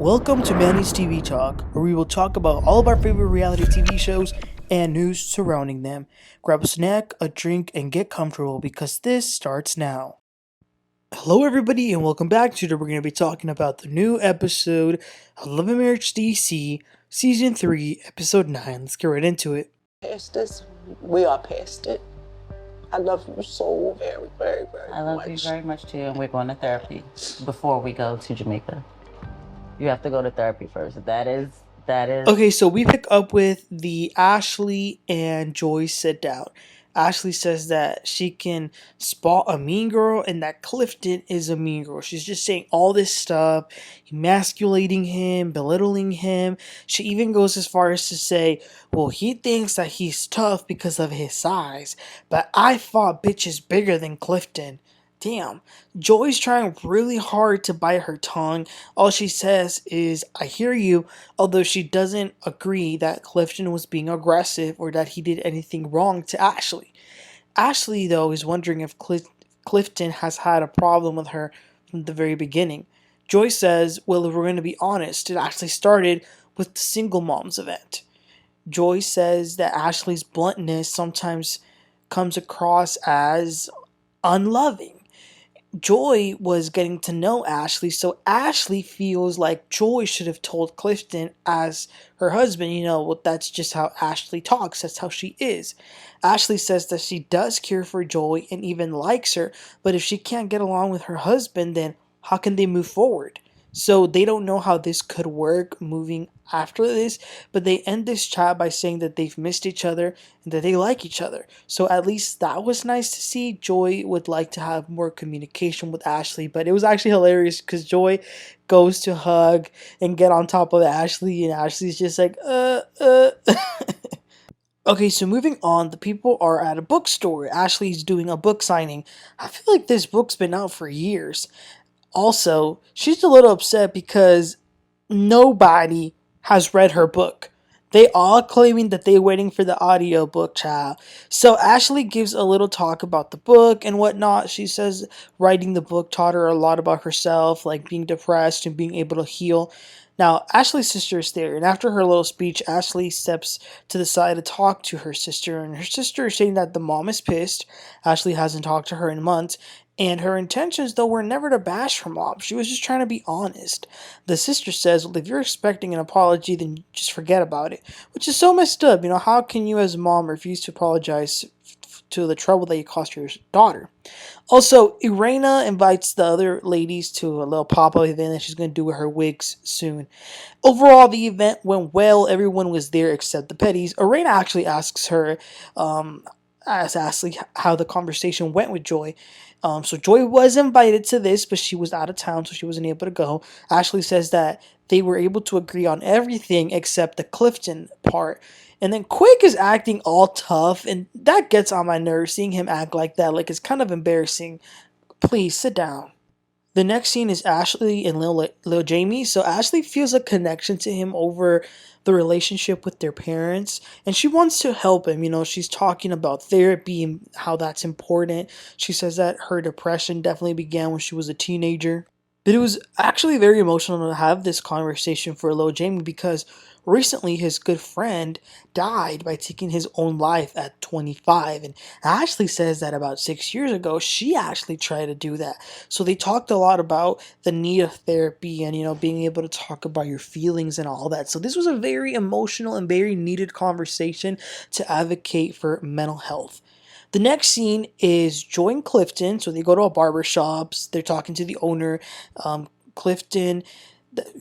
Welcome to Manny's TV Talk, where we will talk about all of our favorite reality TV shows and news surrounding them. Grab a snack, a drink, and get comfortable because this starts now. Hello, everybody, and welcome back. Today, we're going to be talking about the new episode of LAMH DC Season 3, Episode 9. Let's get right into it. Past this, we are past it. I love you so very, very, very much. I love you very much too, and we're going to therapy before we go to Jamaica. You have to go to therapy first. That is. Okay, so we pick up with the Ashley and Joy sit down. Ashley says that she can spot a mean girl and that Clifton is a mean girl. She's just saying all this stuff, emasculating him, belittling him. She even goes as far as to say, well, he thinks that he's tough because of his size, but I fought bitches bigger than Clifton. Damn, Joy's trying really hard to bite her tongue. All she says is, I hear you, although she doesn't agree that Clifton was being aggressive or that he did anything wrong to Ashley. Ashley, though, is wondering if Clifton has had a problem with her from the very beginning. Joy says, well, if we're going to be honest, it actually started with the single moms event. Joy says that Ashley's bluntness sometimes comes across as unloving. Joy was getting to know Ashley, so Ashley feels like Joy should have told Clifton as her husband, well, that's just how Ashley talks, that's how she is. Ashley says that she does care for Joy and even likes her, but if she can't get along with her husband, then how can they move forward? So they don't know how this could work moving after this, but they end this chat by saying that they've missed each other and that they like each other. So at least that was nice to see. Joy would like to have more communication with Ashley, but it was actually hilarious because Joy goes to hug and get on top of Ashley, and Ashley's just like, Okay, so moving on, the people are at a bookstore. Ashley's doing a book signing. I feel like this book's been out for years. Also, she's a little upset because nobody has read her book. They all claiming that they're waiting for the audiobook, child. So Ashley gives a little talk about the book and whatnot. She says writing the book taught her a lot about herself, like being depressed and being able to heal. Now, Ashley's sister is there, and after her little speech, Ashley steps to the side to talk to her sister, and her sister is saying that the mom is pissed. Ashley hasn't talked to her in months, and her intentions, though, were never to bash her mom. She was just trying to be honest. The sister says, well, if you're expecting an apology, then just forget about it, which is so messed up. How can you as a mom refuse to apologize to the trouble that you caused your daughter? Also, Erana invites the other ladies to a little pop-up event that she's going to do with her wigs soon. Overall, the event went well. Everyone was there except the Petties. Erana actually asks her, asks Ashley how the conversation went with Joy. So Joy was invited to this, but she was out of town, so she wasn't able to go. Ashley says that they were able to agree on everything except the Clifton part. And then Quick is acting all tough, and that gets on my nerves, seeing him act like that. Like, it's kind of embarrassing. Please, sit down. The next scene is Ashley and Lil Jamie. So Ashley feels a connection to him over the relationship with their parents, and she wants to help him. She's talking about therapy and how that's important. She says that her depression definitely began when she was a teenager. But it was actually very emotional to have this conversation for Lil Jamie because recently his good friend died by taking his own life at 25. And Ashley says that about 6 years ago, she actually tried to do that. So they talked a lot about the need of therapy and, being able to talk about your feelings and all that. So this was a very emotional and very needed conversation to advocate for mental health. The next scene is Joy and Clifton. So they go to a barber shop. They're talking to the owner, Clifton,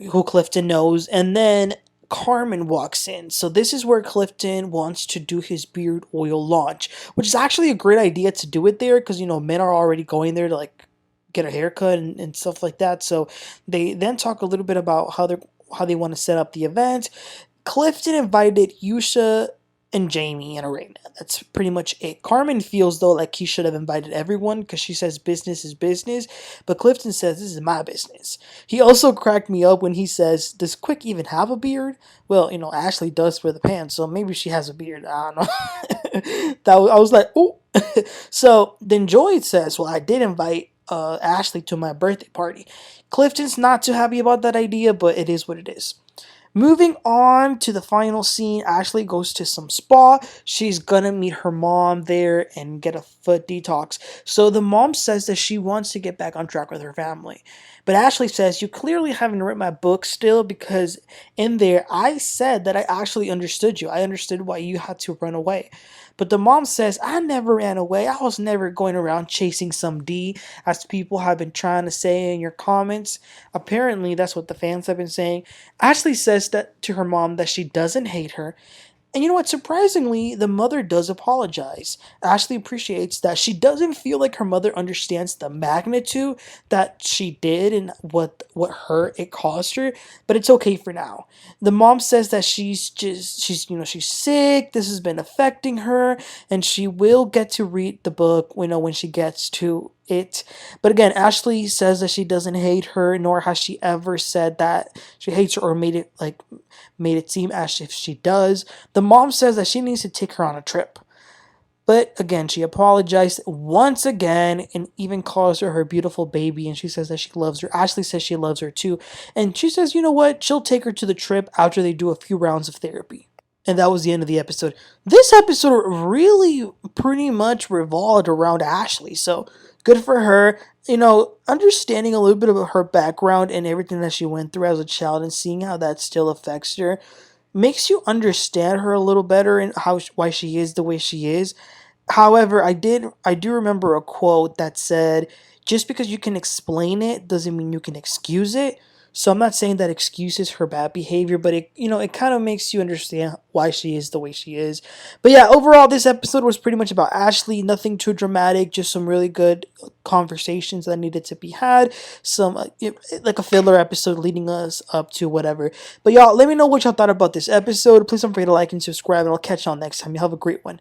who Clifton knows. And then Carmen walks in. So this is where Clifton wants to do his beard oil launch, which is actually a great idea to do it there because, men are already going there to get a haircut and stuff like that. So they then talk a little bit about how they want to set up the event. Clifton invited Yusha and Jamie and Erana. That's pretty much it. Carmen feels, though, like he should have invited everyone because she says business is business, but Clifton says this is my business. He also cracked me up when he says, does Quick even have a beard? Well, Ashley does for the pants, so maybe she has a beard. I don't know. I was like, ooh. So then Joy says, well, I did invite Ashley to my birthday party. Clifton's not too happy about that idea, but it is what it is. Moving on to the final scene, Ashley goes to some spa. She's gonna meet her mom there and get a foot detox. So the mom says that she wants to get back on track with her family. But Ashley says, you clearly haven't read my book still, because in there I said that I actually understood you. I understood why you had to run away. But the mom says, I never ran away. I was never going around chasing some D, as people have been trying to say in your comments. Apparently, that's what the fans have been saying. Ashley says that to her mom that she doesn't hate her. And you know what? Surprisingly, the mother does apologize. Ashley appreciates that she doesn't feel like her mother understands the magnitude that she did and what hurt it caused her, but it's okay for now. The mom says that she's sick. This has been affecting her, and she will get to read the book, when she gets to it. But again, Ashley says that she doesn't hate her, nor has she ever said that she hates her or made it seem as if she does. The mom says that she needs to take her on a trip. But again, she apologized once again and even calls her beautiful baby, and she says that she loves her. Ashley says she loves her too. And she says, you know what? She'll take her to the trip after they do a few rounds of therapy. And that was the end of the episode. This episode really pretty much revolved around Ashley. So good for her. Understanding a little bit about her background and everything that she went through as a child and seeing how that still affects her makes you understand her a little better and why she is the way she is. However, I do remember a quote that said, just because you can explain it doesn't mean you can excuse it. So I'm not saying that excuses her bad behavior, but it kind of makes you understand why she is the way she is. But yeah, overall, this episode was pretty much about Ashley. Nothing too dramatic, just some really good conversations that needed to be had. Some like a filler episode leading us up to whatever. But y'all, let me know what y'all thought about this episode. Please don't forget to like and subscribe, and I'll catch y'all next time. You have a great one.